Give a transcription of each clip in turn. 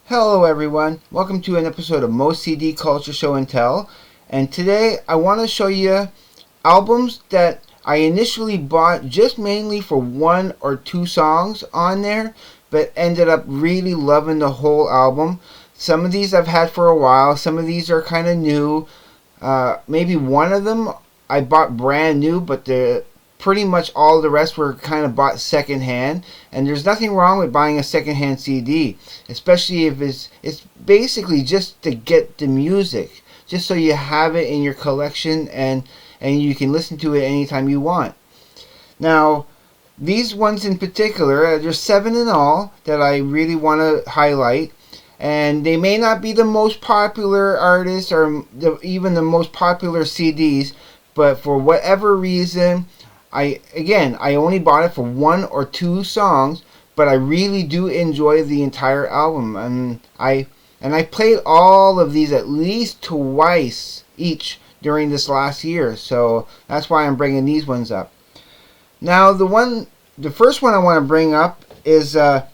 Hello everyone, welcome to an episode of Moe'S CD Culture Show and Tell. And today I want to show you albums that I initially bought just mainly for one or two songs on there, but ended up really loving the whole album. Some of these I've had for a while, some of these are kind of new. Maybe one of them I bought brand new, but pretty much all the rest were kind of bought secondhand. And there's nothing wrong with buying a secondhand CD, especially if it's basically just to get the music, just so you have it in your collection and you can listen to it anytime you want. Now, these ones in particular, there's 7 in all that I really want to highlight. And they may not be the most popular artists or even the most popular CDs, but for whatever reason, I only bought it for one or two songs, but I really do enjoy the entire album. And I played all of these at least twice each during this last year, so that's why I'm bringing these ones up. Now, the first one I want to bring up is in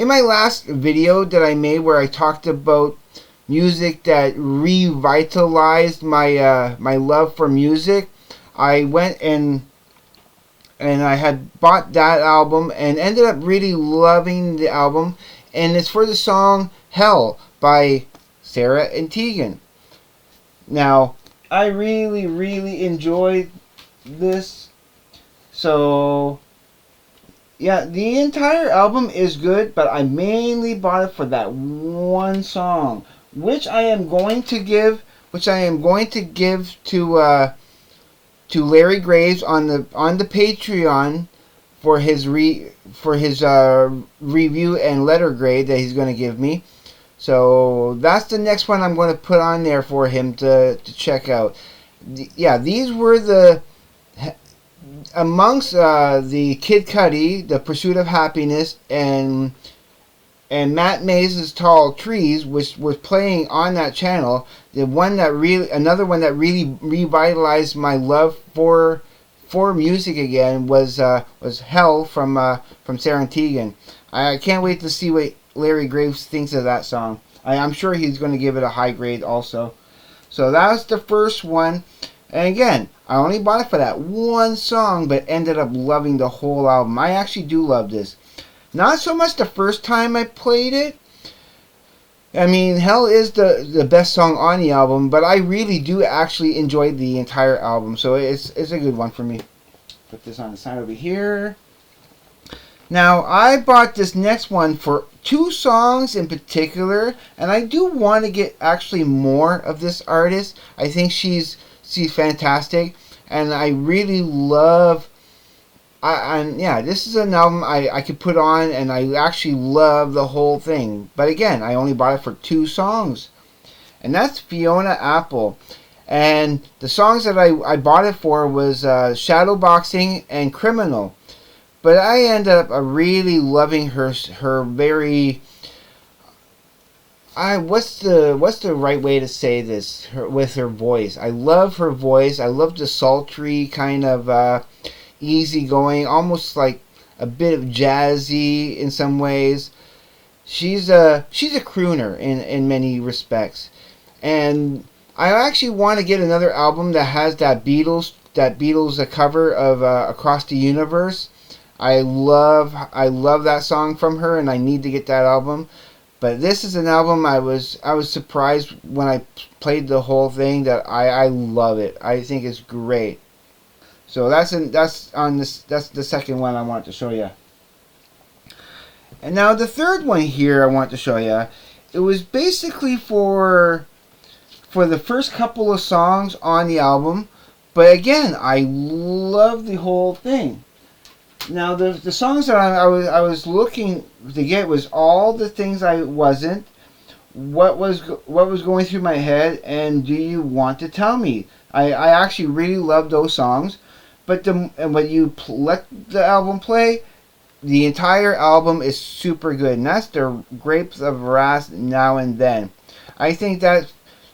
my last video that I made where I talked about music that revitalized my my love for music. I went and I had bought that album and ended up really loving the album, and it's for the song Hell by Sara and Tegan. Now, I really enjoyed this. So yeah, the entire album is good, but I mainly bought it for that one song, which I am going to give to Larry Graves on the Patreon for his review and letter grade that he's going to give me. So that's the next one I'm going to put on there for him to check out. Yeah, these were amongst the Kid Cudi, The Pursuit of Happiness, and Matt Mays' Tall Trees, which was playing on that channel. Another one that really revitalized my love for music again was Hell from Sara and Tegan. I can't wait to see what Larry Graves thinks of that song. I'm sure he's going to give it a high grade also. So that was the first one. And again, I only bought it for that one song, but ended up loving the whole album. I actually do love this. Not so much the first time I played it. I mean, Hell is the best song on the album, but I really do actually enjoy the entire album. So it's a good one for me. Put this on the side over here. Now, I bought this next one for two songs in particular, and I do want to get actually more of this artist. I think she's fantastic, and I really love. This is an album I could put on, and I actually love the whole thing. But again, I only bought it for two songs, and that's Fiona Apple. And the songs that I bought it for was Shadowboxing and Criminal. But I ended up really loving her very. What's the right way to say this? With her voice, I love her voice. I love the sultry kind of. Easygoing, almost like a bit of jazzy in some ways. She's a crooner in many respects, and I actually want to get another album that has that Beatles cover of Across the Universe. I love that song from her, and I need to get that album. But this is an album I was surprised when I played the whole thing that I love it. I think it's great. So that's the second one I want to show you. And now the third one here I want to show you. It was basically for the first couple of songs on the album, but again, I love the whole thing. Now the songs that I was looking to get was All the Things I Wasn't, What was Going Through My Head, and Do You Want to Tell Me. I actually really love those songs. But when you let the album play, the entire album is super good, and that's the Grapes of Wrath Now and Then. I think they're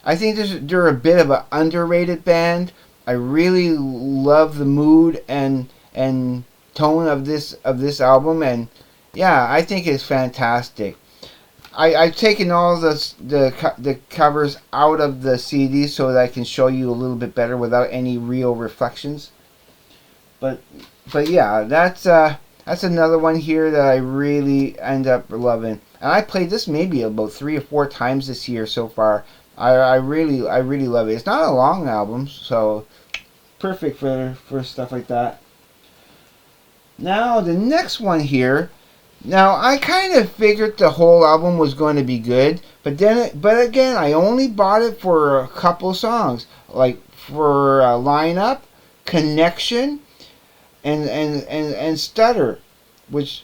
a bit of an underrated band. I really love the mood and tone of this album, and yeah, I think it's fantastic. I've taken all the covers out of the CD so that I can show you a little bit better without any real reflections. But yeah, that's another one here that I really end up loving. And I played this maybe about 3 or 4 times this year so far. I really love it. It's not a long album, so perfect for stuff like that. Now the next one here. Now I kind of figured the whole album was going to be good, but again I only bought it for a couple songs, like for Lineup, Connection, and Stutter, which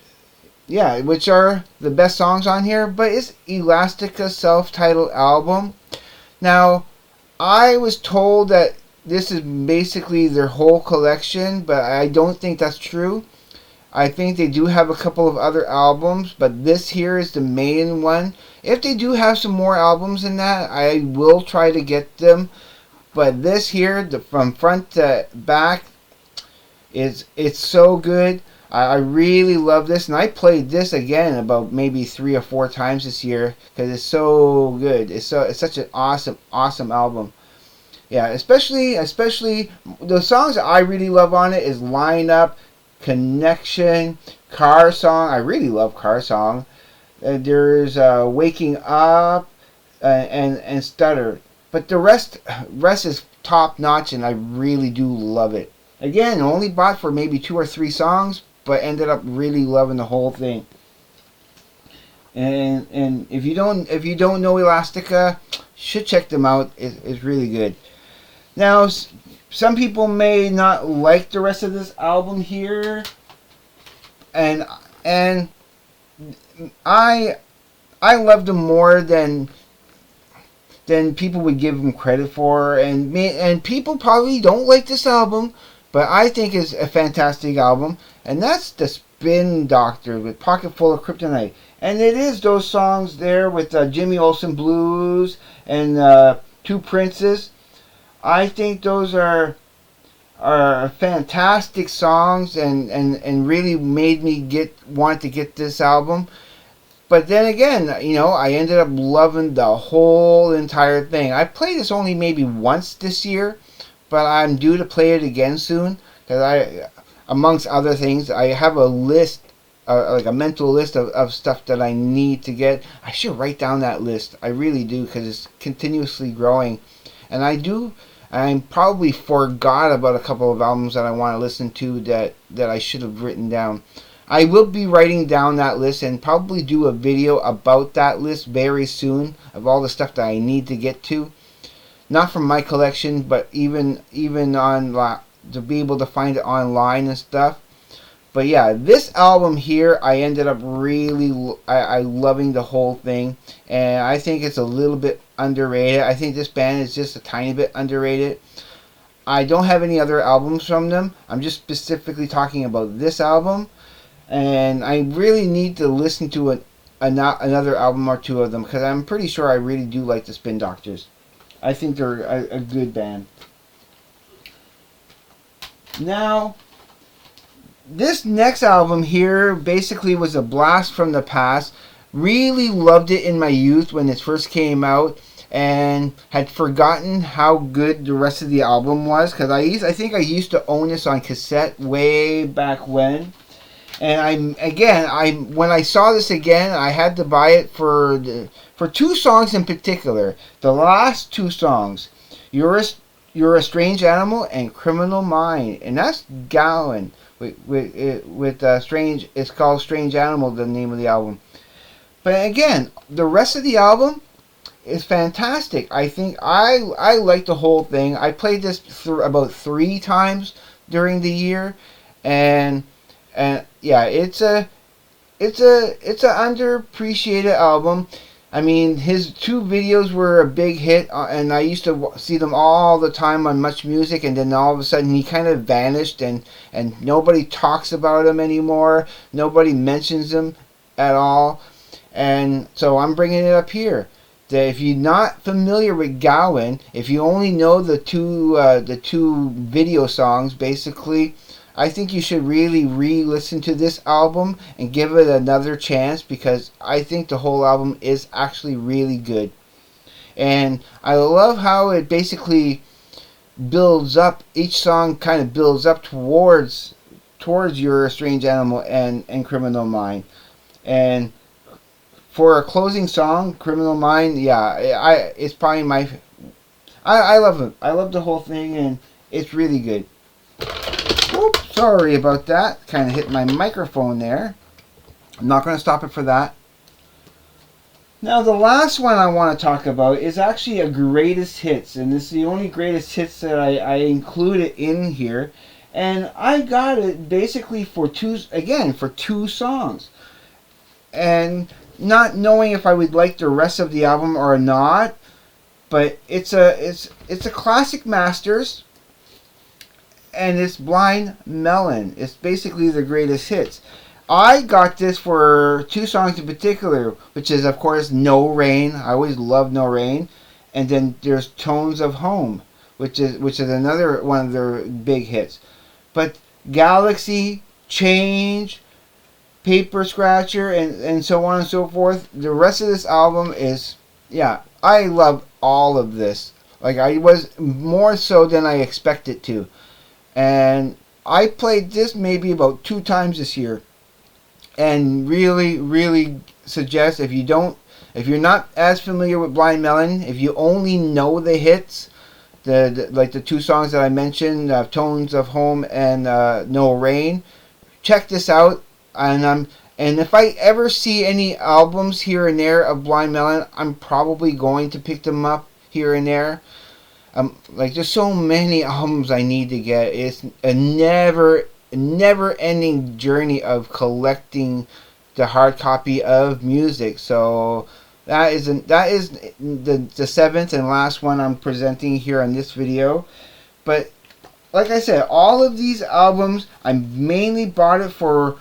are the best songs on here. But it's Elastica's self-titled album. Now I was told that this is basically their whole collection, but I don't think that's true. I think they do have a couple of other albums, but this here is the main one. If they do have some more albums in that, I will try to get them. But this here, from front to back, it's so good. I really love this, and I played this again about maybe 3 or 4 times this year because it's so good. It's such an awesome album. Yeah, especially the songs that I really love on it is Line Up, Connection, Car Song. I really love Car Song. There's Waking Up and Stutter. But the rest is top notch, and I really do love it. Again, only bought for maybe 2 or 3 songs, but ended up really loving the whole thing. And if you don't know Elastica, you should check them out. It's really good. Now, some people may not like the rest of this album here, and I loved them more than people would give them credit for, and people probably don't like this album, but I think it's a fantastic album, and that's the Spin Doctor with Pocket Full of Kryptonite, and it is those songs there with Jimmy Olsen Blues and Two Princes. I think those are fantastic songs and really made me want to get this album. But then again, I ended up loving the whole entire thing. I played this only maybe once this year, but I'm due to play it again soon because amongst other things, I have a list, like a mental list of stuff that I need to get. I should write down that list. I really do, because it's continuously growing, and I probably forgot about a couple of albums that I want to listen to that I should have written down. I will be writing down that list and probably do a video about that list very soon of all the stuff that I need to get to. Not from my collection, but even on to be able to find it online and stuff. But yeah, this album here, I ended up really I loving the whole thing, and I think it's a little bit underrated. I think this band is just a tiny bit underrated. I don't have any other albums from them. I'm just specifically talking about this album, and I really need to listen to another album or two of them, because I'm pretty sure I really do like the Spin Doctors. I think they're a good band. Now, this next album here basically was a blast from the past. Really loved it in my youth when it first came out, and had forgotten how good the rest of the album was, because I think I used to own this on cassette way back when. And when I saw this again, I had to buy it for 2 songs in particular. The last 2 songs, You're a Strange Animal and Criminal Mind, and that's Gowan. With Strange, it's called Strange Animal, the name of the album. But again, the rest of the album is fantastic. I think I like the whole thing. I played this about 3 times during the year, and yeah, it's a underappreciated album. I mean, his 2 videos were a big hit, and I used to see them all the time on Much Music, and then all of a sudden he kind of vanished, and nobody talks about him anymore. Nobody mentions him at all. And so I'm bringing it up here. That if you're not familiar with Gowan, if you only know the two video songs, basically, I think you should really re-listen to this album and give it another chance, because I think the whole album is actually really good. And I love how it basically builds up. Each song kind of builds up towards Your Strange Animal and Criminal Mind. And for a closing song, Criminal Mind, yeah, it's probably I love it. I love the whole thing, and it's really good. Oops, sorry about that. Kind of hit my microphone there. I'm not going to stop it for that. Now, the last one I want to talk about is actually a greatest hits, and this is the only greatest hits that I included in here. And I got it basically for two songs. And not knowing if I would like the rest of the album or not, but it's a classic masters, and it's Blind Melon. It's basically the greatest hits. I got this for two songs in particular, which is, of course, No Rain. I always love No Rain. And then there's Tones of Home, which is another one of their big hits. But Galaxy, Change, Paper Scratcher, and so on and so forth. The rest of this album is, yeah, I love all of this. Like, I was more so than I expected to. And I played this maybe about 2 times this year. And really suggest, if you're not as familiar with Blind Melon, if you only know the hits, like the 2 songs that I mentioned, Tones of Home and No Rain, check this out. And if I ever see any albums here and there of Blind Melon, I'm probably going to pick them up here and there. Like, there's so many albums I need to get. It's a never-ending journey of collecting the hard copy of music. So that is the 7th and last one I'm presenting here on this video. But like I said, all of these albums, I mainly bought it for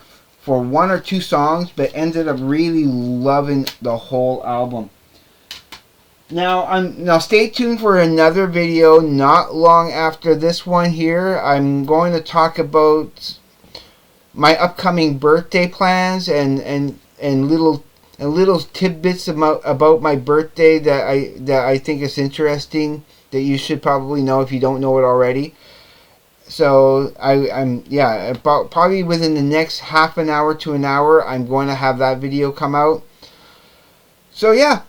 1 or 2 songs, but ended up really loving the whole album. Now stay tuned for another video not long after this one here. I'm going to talk about my upcoming birthday plans and little tidbits about my birthday that I think is interesting, that you should probably know if you don't know it already. So I'm about probably within the next half an hour to an hour, I'm going to have that video come out. So yeah.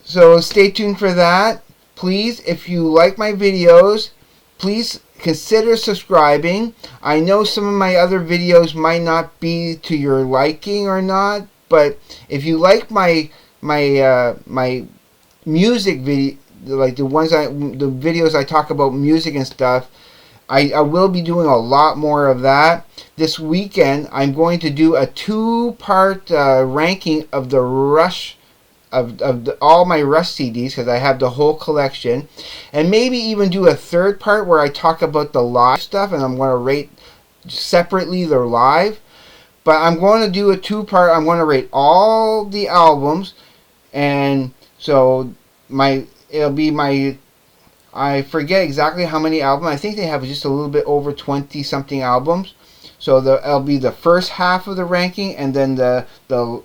So stay tuned for that. Please, if you like my videos, please consider subscribing. I know some of my other videos might not be to your liking or not, but if you like my music video, like the videos I talk about music and stuff, I will be doing a lot more of that. This weekend, I'm going to do a 2-part ranking of the Rush, of all my Rush CDs, because I have the whole collection, and maybe even do a 3rd part where I talk about the live stuff, and I'm going to rate separately the live. But I'm going to do a 2-part. I'm going to rate all the albums, and so it'll be my, I forget exactly how many albums. I think they have just a little bit over 20 something albums. So it'll be the first half of the ranking, and then the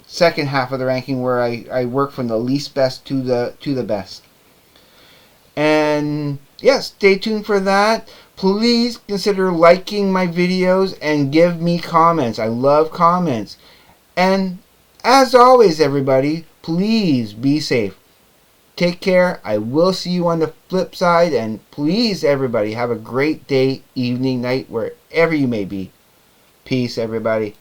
second half of the ranking, where I work from the least best to the best. And yes, stay tuned for that. Please consider liking my videos and give me comments. I love comments. And as always, everybody, please be safe. Take care. I will see you on the flip side. And please, everybody, have a great day, evening, night, wherever you may be. Peace, everybody.